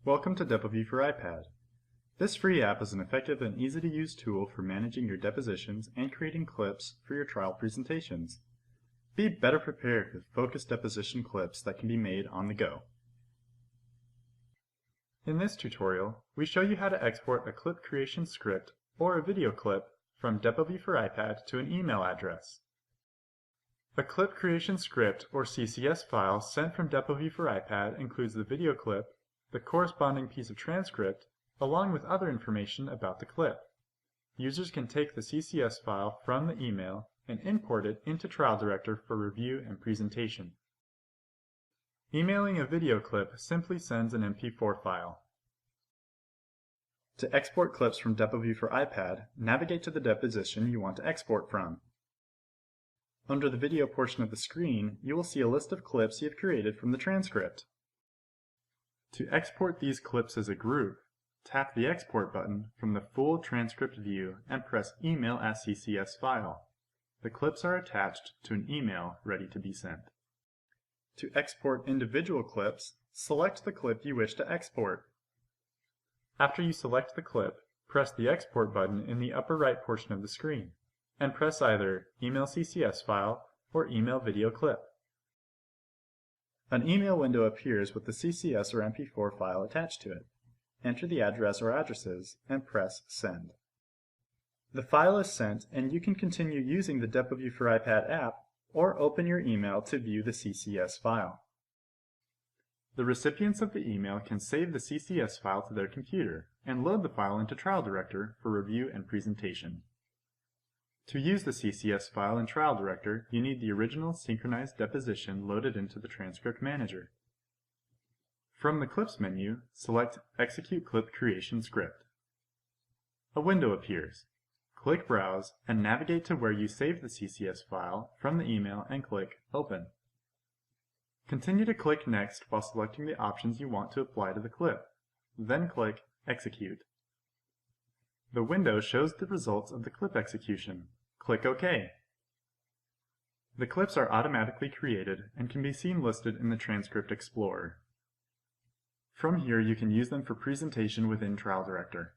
Welcome to DepoView for iPad. This free app is an effective and easy-to-use tool for managing your depositions and creating clips for your trial presentations. Be better prepared with focused deposition clips that can be made on the go. In this tutorial, we show you how to export a clip creation script or a video clip from DepoView for iPad to an email address. A clip creation script or CCS file sent from DepoView for iPad includes the video clip, the corresponding piece of transcript, along with other information about the clip. Users can take the CCS file from the email and import it into Trial Director for review and presentation. Emailing a video clip simply sends an MP4 file. To export clips from DepoView for iPad, navigate to the deposition you want to export from. Under the video portion of the screen, you will see a list of clips you have created from the transcript. To export these clips as a group, tap the Export button from the full transcript view and press Email as CCS file. The clips are attached to an email ready to be sent. To export individual clips, select the clip you wish to export. After you select the clip, press the Export button in the upper right portion of the screen, and press either Email CCS file or Email video clip. An email window appears with the CCS or MP4 file attached to it. Enter the address or addresses and press Send. The file is sent and you can continue using the DepoView for iPad app or open your email to view the CCS file. The recipients of the email can save the CCS file to their computer and load the file into Trial Director for review and presentation. To use the CCS file in Trial Director, you need the original synchronized deposition loaded into the Transcript Manager. From the Clips menu, select Execute Clip Creation Script. A window appears. Click Browse and navigate to where you saved the CCS file from the email and click Open. Continue to click Next while selecting the options you want to apply to the clip. Then click Execute. The window shows the results of the clip execution. Click OK. The clips are automatically created and can be seen listed in the Transcript Explorer. From here you can use them for presentation within Trial Director.